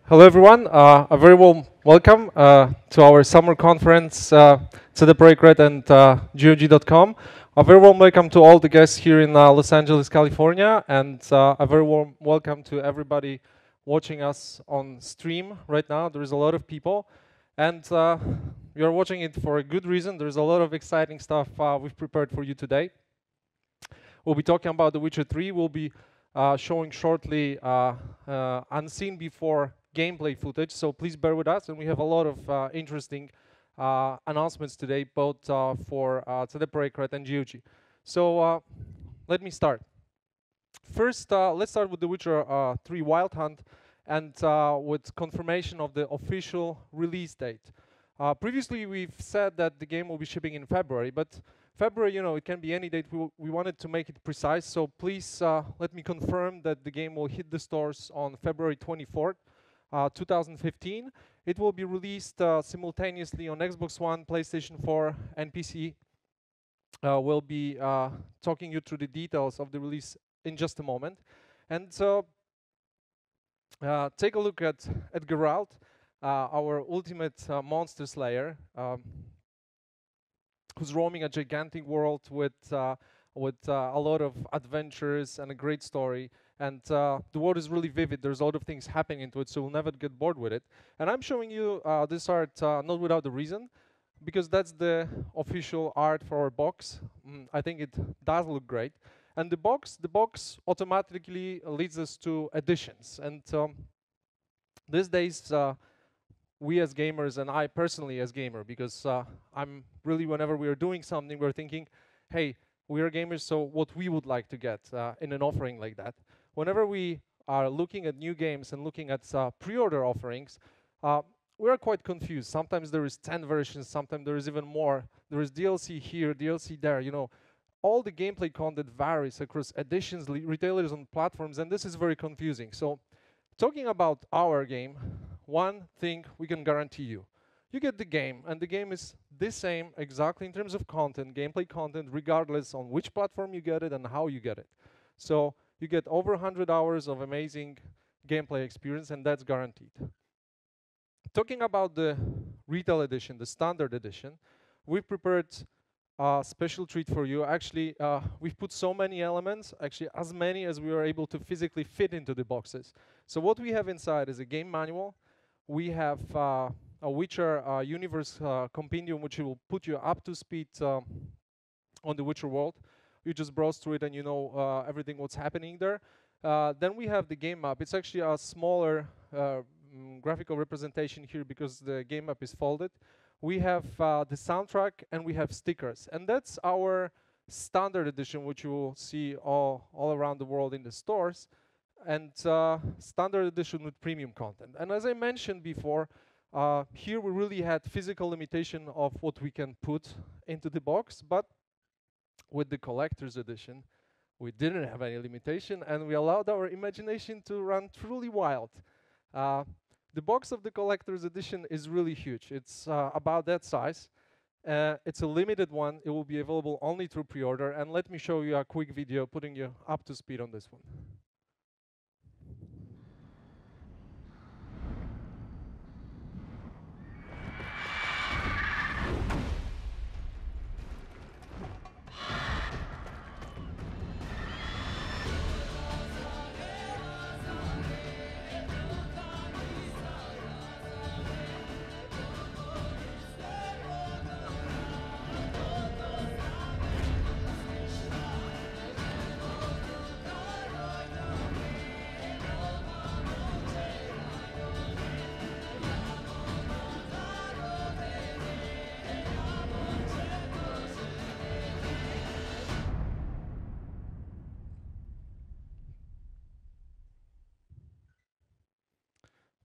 Hello everyone, a very warm welcome to our summer conference to the Projekt RED and GOG.com. A very warm welcome to all the guests here in Los Angeles, California, and a very warm welcome to everybody watching us on stream right now. There is a lot of people, and you're watching it for a good reason. There's a lot of exciting stuff we've prepared for you today. We'll be talking about The Witcher 3. We'll be showing shortly unseen before gameplay footage, so please bear with us. And we have a lot of interesting announcements today, both for the Projekt RED and GOG. So let me start. First, let's start with The Witcher 3 Wild Hunt and with confirmation of the official release date. Previously, we've said that the game will be shipping in February, but February, you know, it can be any date. We wanted to make it precise, so please let me confirm that the game will hit the stores on February 24th, 2015. It will be released simultaneously on Xbox One, PlayStation 4, and PC. We'll be talking you through the details of the release in just a moment. And so, take a look at Geralt, our ultimate monster slayer, who's roaming a gigantic world with a lot of adventures and a great story. And the world is really vivid. There's a lot of things happening into it, so we'll never get bored with it. And I'm showing you this art not without a reason, because that's the official art for our box. I think it does look great. And the box automatically leads us to editions. And these days, we as gamers, and I personally as gamer, because I'm really, whenever we are doing something, we're thinking, hey, we are gamers, so what we would like to get in an offering like that. Whenever we are looking at new games and looking at pre-order offerings, we are quite confused. Sometimes there is 10 versions, sometimes there is even more. There is DLC here, DLC there, you know. All the gameplay content varies across editions, retailers, and platforms, and this is very confusing. So, talking about our game, one thing we can guarantee you. You get the game, and the game is the same exactly in terms of content, gameplay content, regardless on which platform you get it and how you get it. So you get over 100 hours of amazing gameplay experience, and that's guaranteed. Talking about the retail edition, the standard edition, we've prepared a special treat for you. Actually, we've put so many elements, actually as many as we were able to physically fit into the boxes. So what we have inside is a game manual. We have a Witcher universe compendium, which will put you up to speed on the Witcher world. You just browse through it and you know everything what's happening there. Then we have the game map. It's actually a smaller graphical representation here because the game map is folded. We have the soundtrack and we have stickers. And that's our standard edition, which you will see all around the world in the stores. And standard edition with premium content. And as I mentioned before, here we really had physical limitation of what we can put into the box, but with the collector's edition, we didn't have any limitation, and we allowed our imagination to run truly wild. The box of the collector's edition is really huge. It's about that size. It's a limited one. It will be available only through pre-order, and let me show you a quick video putting you up to speed on this one.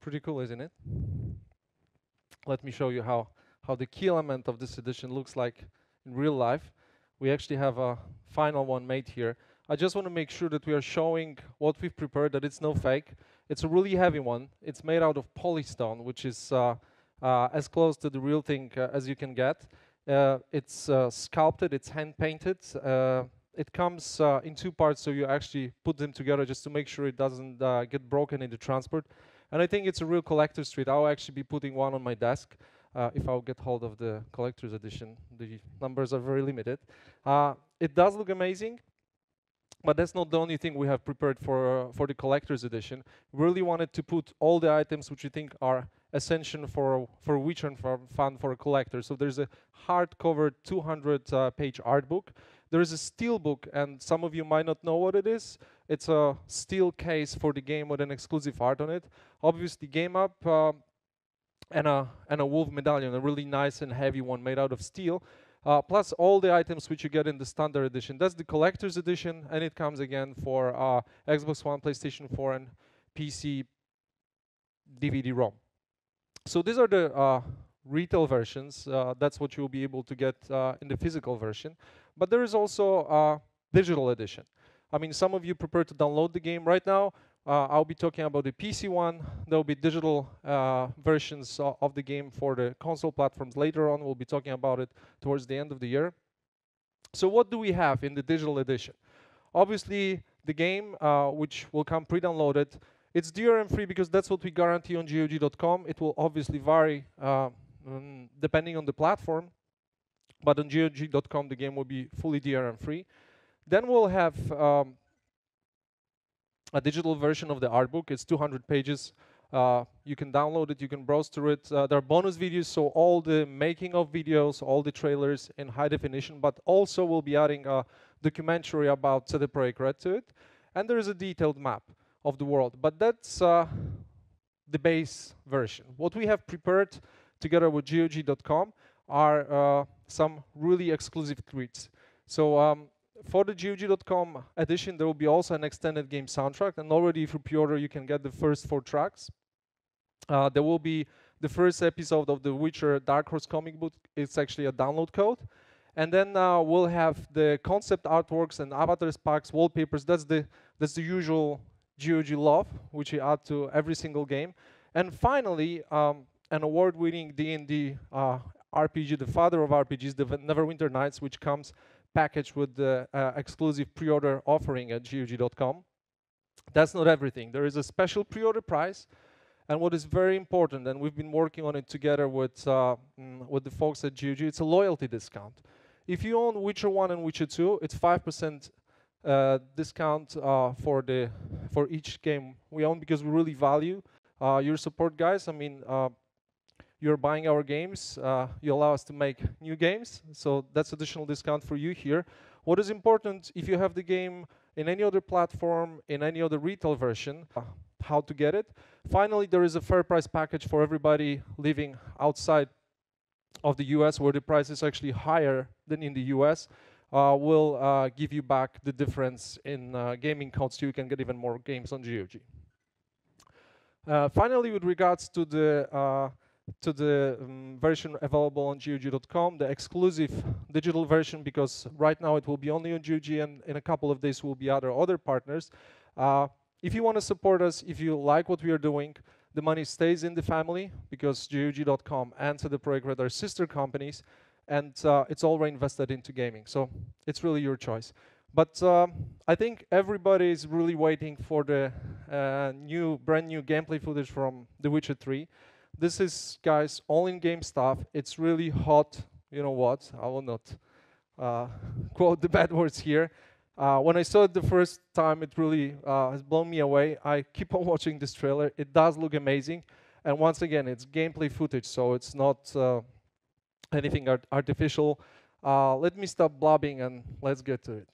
Pretty cool, isn't it? Let me show you how the key element of this edition looks like in real life. We actually have a final one made here. I just want to make sure that we are showing what we've prepared, that it's no fake. It's a really heavy one. It's made out of polystone, which is as close to the real thing as you can get. It's sculpted, it's hand painted. it comes in two parts, so you actually put them together just to make sure it doesn't get broken in the transport. And I think it's a real collector's treat. I'll actually be putting one on my desk if I'll get hold of the collector's edition. The numbers are very limited. It does look amazing, but that's not the only thing we have prepared for the collector's edition. We really wanted to put all the items which we think are essential for Witcher and for fun for a collector. So there's a hardcover 200-page art book. There is a steel book, and some of you might not know what it is. It's a steel case for the game with an exclusive art on it. Obviously, game up and a wolf medallion, a really nice and heavy one made out of steel. Plus all the items which you get in the standard edition. That's the collector's edition, and it comes again for Xbox One, PlayStation 4, and PC DVD-ROM. So these are the retail versions. That's what you'll be able to get in the physical version. But there is also a digital edition. I mean, some of you prefer to download the game. Right now, I'll be talking about the PC one. There will be digital versions of the game for the console platforms. Later on, we'll be talking about it towards the end of the year. So what do we have in the digital edition? Obviously, the game, which will come pre-downloaded. It's DRM-free because that's what we guarantee on GOG.com. It will obviously vary depending on the platform. But on GOG.com, the game will be fully DRM-free. Then we'll have a digital version of the art book. It's 200 pages. You can download it, you can browse through it. There are bonus videos, so all the making of videos, all the trailers in high definition, but also we'll be adding a documentary about the Projekt RED to it. And there is a detailed map of the world, but that's the base version. What we have prepared together with GOG.com are some really exclusive treats. So for the GOG.com edition, there will be also an extended game soundtrack, and already if you pre-order, you can get the first 4 tracks. There will be the first episode of the Witcher Dark Horse comic book. It's actually a download code. And then we'll have the concept artworks and avatars packs, wallpapers. That's the usual GOG love, which we add to every single game. And finally, an award-winning D&D RPG, the father of RPGs, the Neverwinter Nights, which comes packaged with the exclusive pre-order offering at GOG.com. That's not everything. There is a special pre-order price, and what is very important, and we've been working on it together with the folks at GOG, it's a loyalty discount. If you own Witcher 1 and Witcher 2, it's 5% discount for each game we own, because we really value your support, guys. I mean, you're buying our games, you allow us to make new games, so that's additional discount for you here. What is important, if you have the game in any other platform, in any other retail version, how to get it. Finally, there is a fair price package for everybody living outside of the US, where the price is actually higher than in the US. We'll give you back the difference in gaming codes, so you can get even more games on GOG. Finally, with regards to the version available on GOG.com, the exclusive digital version, because right now it will be only on GOG, and in a couple of days will be other partners. If you want to support us, if you like what we are doing, the money stays in the family, because GOG.com and the Projekt RED are sister companies, and it's all reinvested into gaming. So it's really your choice. But I think everybody is really waiting for the brand new gameplay footage from The Witcher 3. This is, guys, all in-game stuff. It's really hot. You know what? I will not quote the bad words here. When I saw it the first time, it really has blown me away. I keep on watching this trailer. It does look amazing. And once again, it's gameplay footage, so it's not anything artificial. Let me stop blabbing and let's get to it.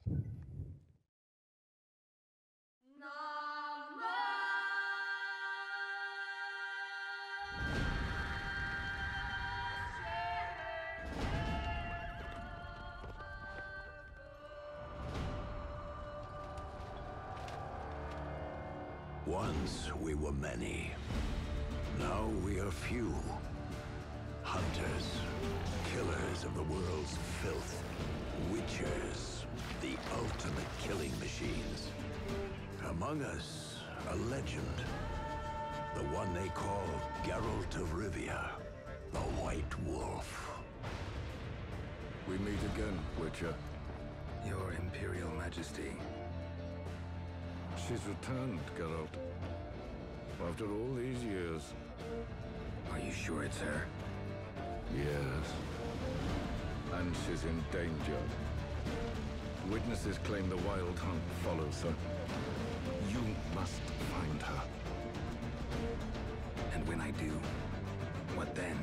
Once we were many, now we are few. Hunters, killers of the world's filth. Witchers, the ultimate killing machines. Among us, a legend. The one they call Geralt of Rivia, the White Wolf. We meet again, Witcher. Your Imperial Majesty. She's returned, Geralt. After all these years. Are you sure it's her? Yes. And she's in danger. Witnesses claim the Wild Hunt follows her. You must find her. And when I do, what then?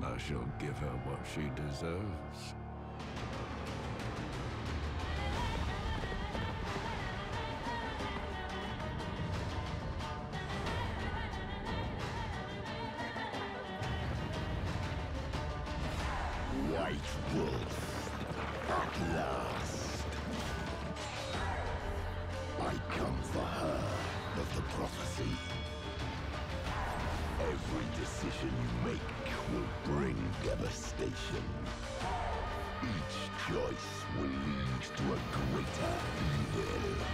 I shall give her what she deserves. White Wolf, at last. I come for her of the prophecy. Every decision you make will bring devastation. Each choice will lead to a greater evil.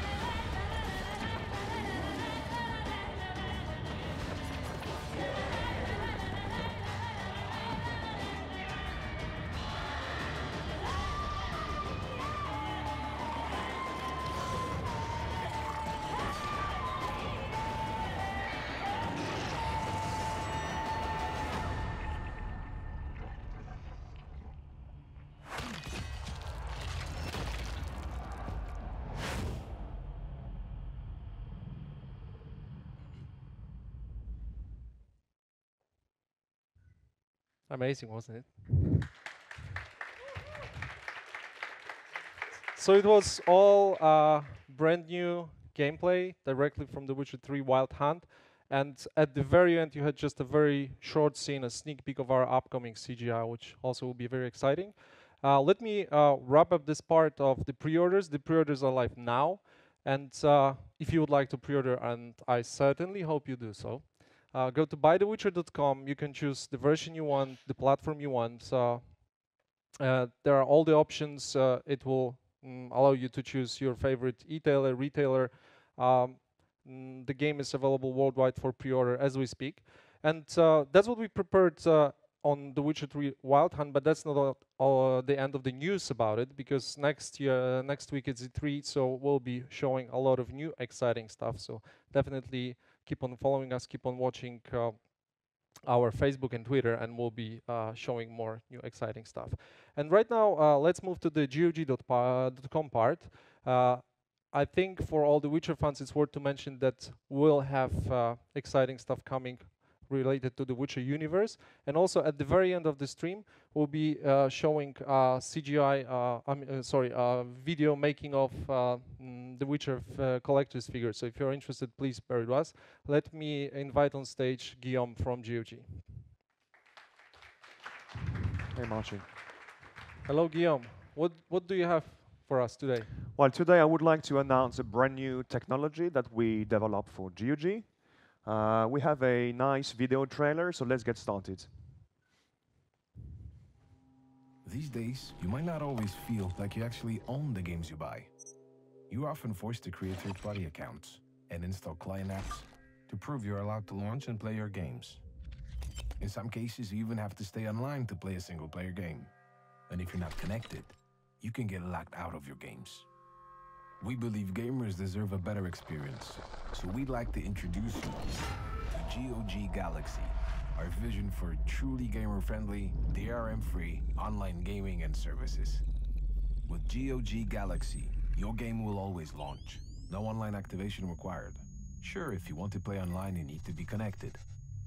Amazing, wasn't it? So it was all brand new gameplay directly from The Witcher 3 Wild Hunt. And at the very end, you had just a very short scene, a sneak peek of our upcoming CGI, which also will be very exciting. Let me wrap up this part of the pre-orders. The pre-orders are live now. And if you would like to pre-order, and I certainly hope you do so, go to buythewitcher.com. You can choose the version you want, the platform you want. There are all the options. It will allow you to choose your favorite e-tailer, retailer. The game is available worldwide for pre-order as we speak. And that's what we prepared on The Witcher 3 Wild Hunt, but that's not all the end of the news about it, because next week it's E3, so we'll be showing a lot of new exciting stuff. So definitely keep on following us, keep on watching our Facebook and Twitter, and we'll be showing more new exciting stuff. And right now, let's move to the GOG.com part. I think for all the Witcher fans, it's worth to mention that we'll have exciting stuff coming related to the Witcher universe. And also at the very end of the stream, we'll be showing CGI, video making of the Witcher collector's figure. So if you're interested, please bear with us. Let me invite on stage Guillaume from GOG. Hey, Marcin. Hello, Guillaume. What do you have for us today? Well, today I would like to announce a brand new technology that we developed for GOG. We have a nice video trailer, so let's get started. These days, you might not always feel like you actually own the games you buy. You're often forced to create third-party accounts and install client apps to prove you're allowed to launch and play your games. In some cases, you even have to stay online to play a single-player game. And if you're not connected, you can get locked out of your games. We believe gamers deserve a better experience, so we'd like to introduce you to GOG Galaxy, our vision for truly gamer-friendly, DRM-free online gaming and services. With GOG Galaxy, your game will always launch. No online activation required. Sure, if you want to play online, you need to be connected.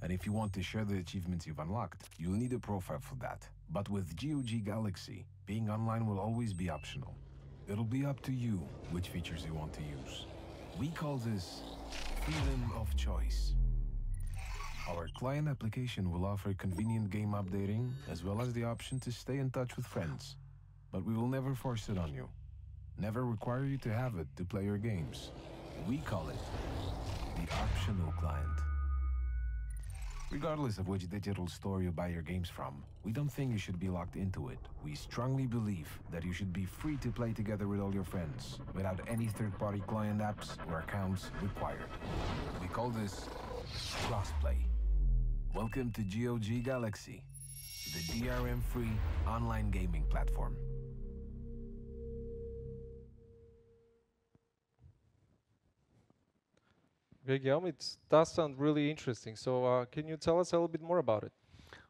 And if you want to share the achievements you've unlocked, you'll need a profile for that. But with GOG Galaxy, being online will always be optional. It'll be up to you which features you want to use. We call this freedom of choice. Our client application will offer convenient game updating, as well as the option to stay in touch with friends. But we will never force it on you. Never require you to have it to play your games. We call it the optional client. Regardless of which digital store you buy your games from, we don't think you should be locked into it. We strongly believe that you should be free to play together with all your friends, without any third-party client apps or accounts required. We call this crossplay. Welcome to GOG Galaxy, the DRM-free online gaming platform. Okay, Guillaume, it does sound really interesting. So can you tell us a little bit more about it?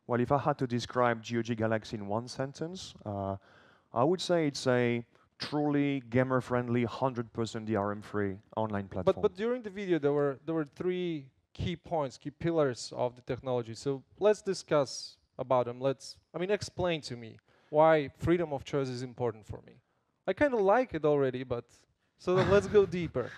Well, if I had to describe GOG Galaxy in one sentence, I would say it's a truly gamer-friendly, 100% DRM-free online platform. But during the video, there were three key points, key pillars of the technology. So let's discuss about them. Explain to me why freedom of choice is important for me. I kind of like it already, but so let's go deeper.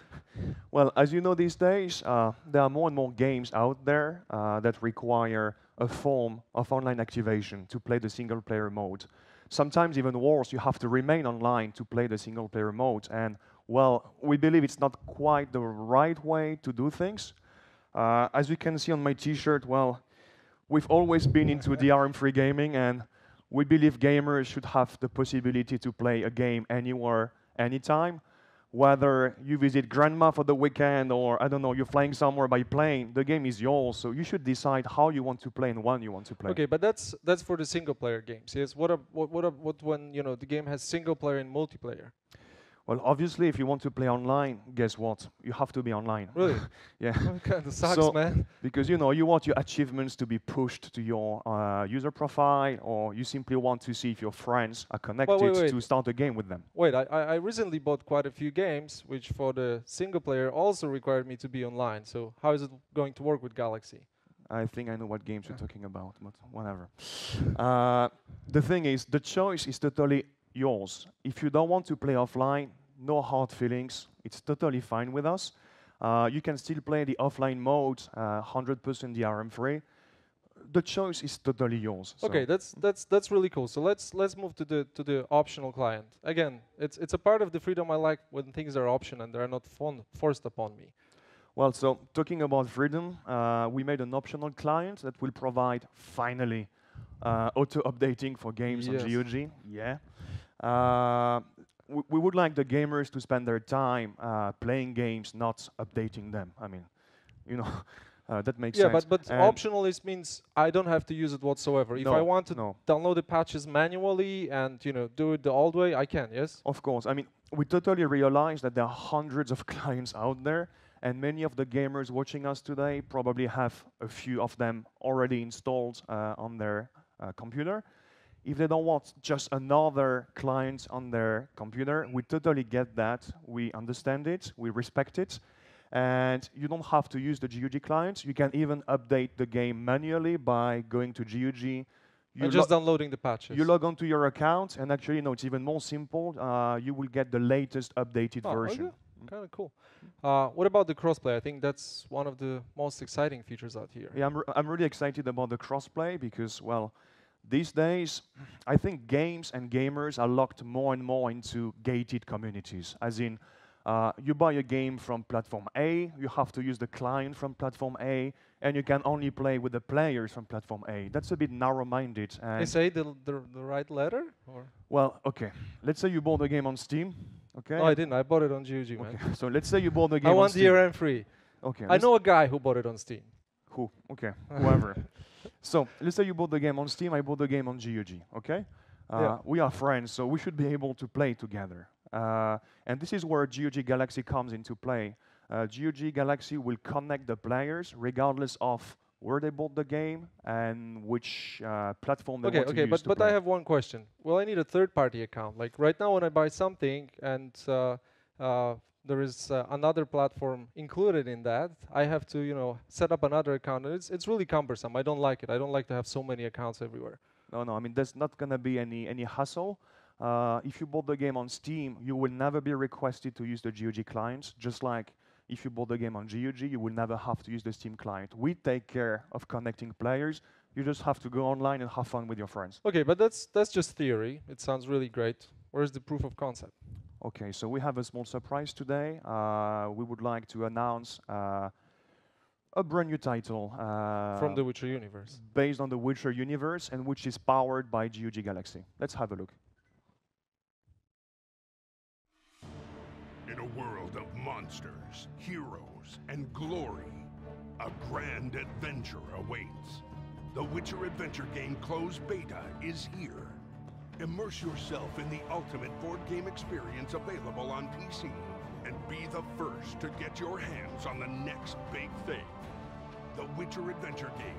Well, as you know these days, there are more and more games out there that require a form of online activation to play the single-player mode. Sometimes even worse, you have to remain online to play the single-player mode. And, well, we believe it's not quite the right way to do things. As you can see on my T-shirt, well, we've always been into DRM-free gaming, and we believe gamers should have the possibility to play a game anywhere, anytime. Whether you visit grandma for the weekend or, I don't know, you're flying somewhere by plane, the game is yours, so you should decide how you want to play and when you want to play. Okay, but that's for the single-player games. Yes. What when the game has single-player and multiplayer? Well, obviously, if you want to play online, guess what? You have to be online. Really? Yeah. Kind of sucks, man. Because you want your achievements to be pushed to your user profile, or you simply want to see if your friends are connected to start a game with them. Wait, I recently bought quite a few games, which for the single player also required me to be online. So how is it going to work with Galaxy? I think I know what games you're talking about, but whatever. The thing is, the choice is totally yours. If you don't want to play offline, no hard feelings. It's totally fine with us. You can still play the offline mode, 100% DRM free. The choice is totally yours. Okay, that's really cool. So let's move to the optional client. Again, it's a part of the freedom I like when things are optional and they're not forced upon me. Well, so talking about freedom, we made an optional client that will provide finally auto-updating for games on GOG. Yeah. We would like the gamers to spend their time playing games, not updating them. I mean, that makes sense. Yeah, but optional means I don't have to use it whatsoever. If I want to download the patches manually and do it the old way, I can. Yes. Of course. I mean, we totally realize that there are hundreds of clients out there, and many of the gamers watching us today probably have a few of them already installed on their computer. If they don't want just another client on their computer, we totally get that. We understand it, we respect it. And you don't have to use the GOG client. You can even update the game manually by going to GOG. And just downloading the patches. You log onto your account, and actually, it's even more simple. You will get the latest updated version. Okay. Kind of cool. What about the crossplay? I think that's one of the most exciting features out here. Yeah, I'm really excited about the crossplay because, well, these days, I think games and gamers are locked more and more into gated communities. As in, you buy a game from platform A, you have to use the client from platform A, and you can only play with the players from platform A. That's a bit narrow-minded. They say the right letter? Or? Well, okay. Let's say you bought a game on Steam. Okay. No, I didn't. I bought it on GOG, man. Okay. So let's say you bought a game on Steam. I want DRM free. Okay. I know a guy who bought it on Steam. Who? Okay. Whoever. So let's say you bought the game on Steam, I bought the game on GOG, okay? We are friends, so we should be able to play together. And this is where GOG Galaxy comes into play. GOG Galaxy will connect the players regardless of where they bought the game and which platform they want to use to but play. I have one question. Well, I need a third-party account. Like right now when I buy something and there is another platform included in that, I have to, set up another account, and it's really cumbersome. I don't like it. I don't like to have so many accounts everywhere. No. I mean, there's not going to be any hassle. If you bought the game on Steam, you will never be requested to use the GOG clients. Just like if you bought the game on GOG, you will never have to use the Steam client. We take care of connecting players. You just have to go online and have fun with your friends. Okay, but that's just theory. It sounds really great. Where's the proof of concept? Okay, so we have a small surprise today. We would like to announce a brand new title. From the Witcher universe. Based on the Witcher universe, and which is powered by GOG Galaxy. Let's have a look. In a world of monsters, heroes, and glory, a grand adventure awaits. The Witcher adventure game closed beta is here. Immerse yourself in the ultimate board game experience available on PC, and be the first to get your hands on the next big thing, the Witcher adventure game.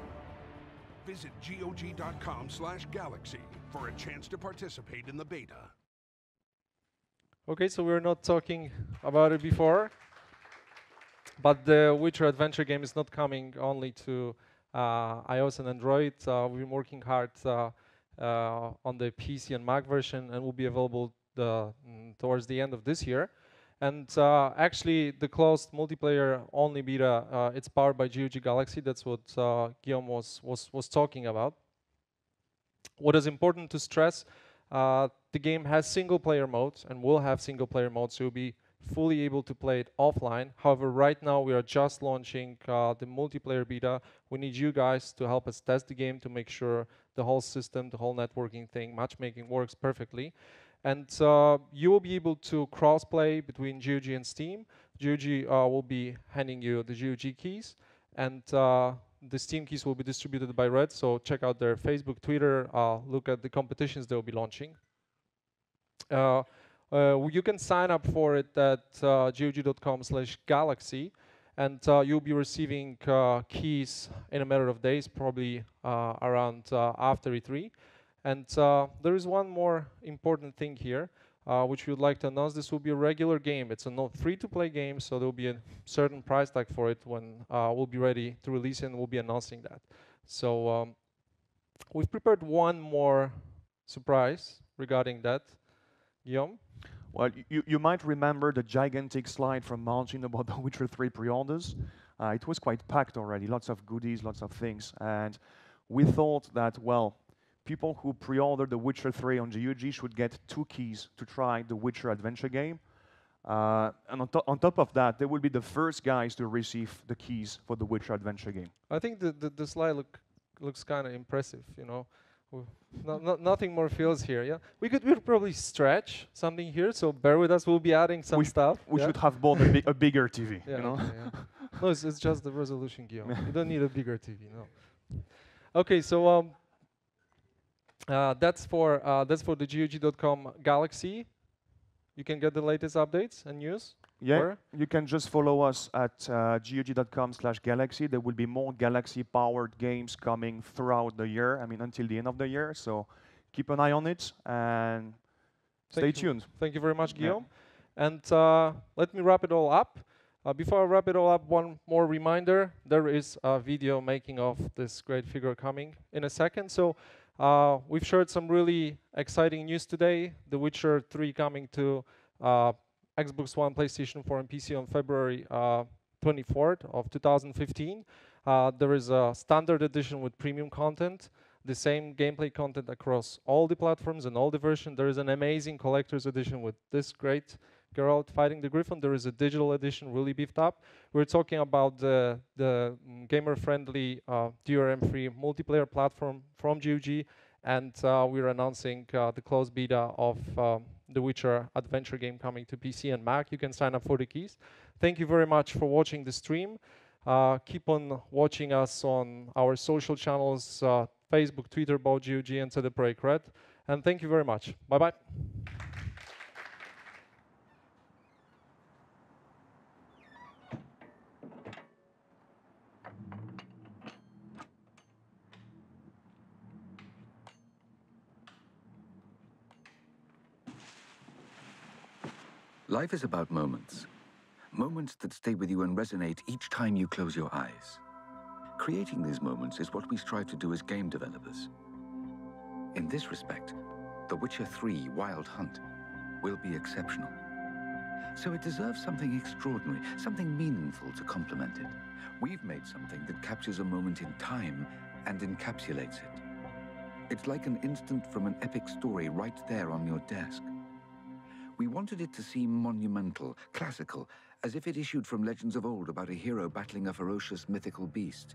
Visit GOG.com/Galaxy for a chance to participate in the beta. Okay, so we're not talking about it before, but the Witcher adventure game is not coming only to iOS and Android. We've been working hard on the PC and Mac version, and will be available towards the end of this year. And actually, the closed multiplayer-only beta, it's powered by GOG Galaxy. That's what Guillaume was talking about. What is important to stress, the game has single-player modes and will have single-player modes, so you'll be fully able to play it offline. However, right now we are just launching the multiplayer beta. We need you guys to help us test the game to make sure the whole system, the whole networking thing, matchmaking works perfectly. And you will be able to cross-play between GOG and Steam. GOG will be handing you the GOG keys, and the Steam keys will be distributed by RED, so check out their Facebook, Twitter, look at the competitions they'll be launching. You can sign up for it at GOG.com/Galaxy, and you'll be receiving keys in a matter of days, probably around after E3. And there is one more important thing here, which we would like to announce. This will be a regular game. It's a free-to-play game, so there will be a certain price tag for it when we'll be ready to release it, and we'll be announcing that. So we've prepared one more surprise regarding that. Guillaume? Well, you might remember the gigantic slide from Martin about the Witcher 3 pre-orders. It was quite packed already, lots of goodies, lots of things. And we thought that, well, people who pre-ordered The Witcher 3 on GOG should get 2 keys to try the Witcher adventure game. And on top of that, they will be the first guys to receive the keys for the Witcher adventure game. I think the slide looks kind of impressive, you know. Nothing more feels here, yeah? We could probably stretch something here, so bear with us, we'll be adding some stuff. We should have bought a bigger TV, yeah, you know? okay, yeah. No, it's just the resolution, Guillaume. You don't need a bigger TV, no. Okay, so that's for the GOG.com Galaxy. You can get the latest updates and news. Yeah, Where? you can just follow us at GOG.com/Galaxy. There will be more Galaxy-powered games coming throughout the year, I mean, until the end of the year. So keep an eye on it and stay tuned. Thank you very much, Guillaume. Yeah. And let me wrap it all up. Before I wrap it all up, one more reminder. There is a video making of this great figure coming in a second. So we've shared some really exciting news today. The Witcher 3 coming to Xbox One, PlayStation 4, and PC on February 24th of 2015. There is a standard edition with premium content, the same gameplay content across all the platforms and all the versions. There is an amazing collector's edition with this great Geralt fighting the Griffin. There is a digital edition really beefed up. We're talking about the gamer-friendly DRM-free multiplayer platform from GOG, and we're announcing the closed beta of the Witcher adventure game coming to PC and Mac. You can sign up for the keys. Thank you very much for watching the stream. Keep on watching us on our social channels, Facebook, Twitter, about GOG, and to the Projekt RED. And thank you very much. Bye-bye. Life is about moments. Moments that stay with you and resonate each time you close your eyes. Creating these moments is what we strive to do as game developers. In this respect, The Witcher 3 Wild Hunt will be exceptional. So it deserves something extraordinary, something meaningful to complement it. We've made something that captures a moment in time and encapsulates it. It's like an instant from an epic story right there on your desk. We wanted it to seem monumental, classical, as if it issued from legends of old about a hero battling a ferocious mythical beast.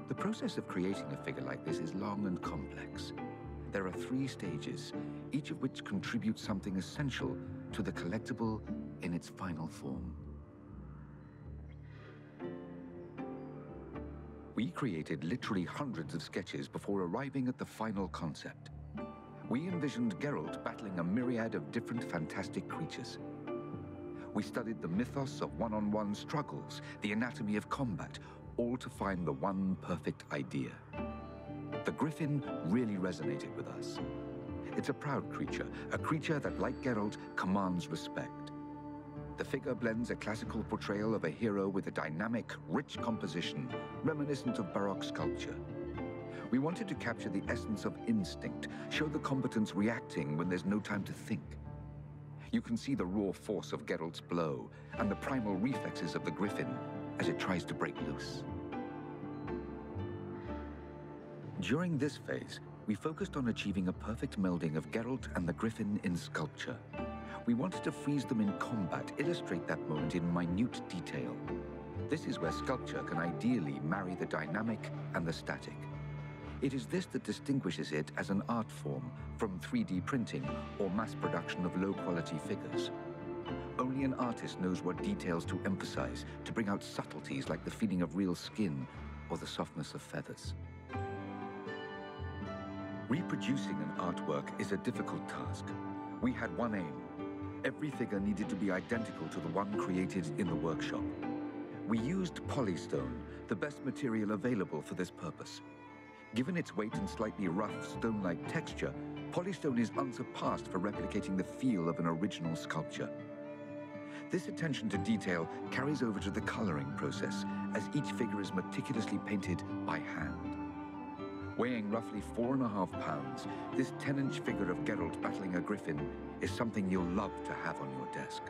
The process of creating a figure like this is long and complex. There are 3 stages, each of which contributes something essential to the collectible in its final form. We created literally hundreds of sketches before arriving at the final concept. We envisioned Geralt battling a myriad of different fantastic creatures. We studied the mythos of one-on-one struggles, the anatomy of combat, all to find the one perfect idea. The Griffin really resonated with us. It's a proud creature, a creature that, like Geralt, commands respect. The figure blends a classical portrayal of a hero with a dynamic, rich composition, reminiscent of Baroque sculpture. We wanted to capture the essence of instinct, show the combatants reacting when there's no time to think. You can see the raw force of Geralt's blow and the primal reflexes of the Griffin as it tries to break loose. During this phase, we focused on achieving a perfect melding of Geralt and the Griffin in sculpture. We wanted to freeze them in combat, illustrate that moment in minute detail. This is where sculpture can ideally marry the dynamic and the static. It is this that distinguishes it as an art form from 3D printing or mass production of low-quality figures. Only an artist knows what details to emphasize to bring out subtleties like the feeling of real skin or the softness of feathers. Reproducing an artwork is a difficult task. We had one aim. Every figure needed to be identical to the one created in the workshop. We used polystone, the best material available for this purpose. Given its weight and slightly rough stone-like texture, polystone is unsurpassed for replicating the feel of an original sculpture. This attention to detail carries over to the coloring process, as each figure is meticulously painted by hand. Weighing roughly 4.5 pounds, this 10-inch figure of Geralt battling a Griffin is something you'll love to have on your desk.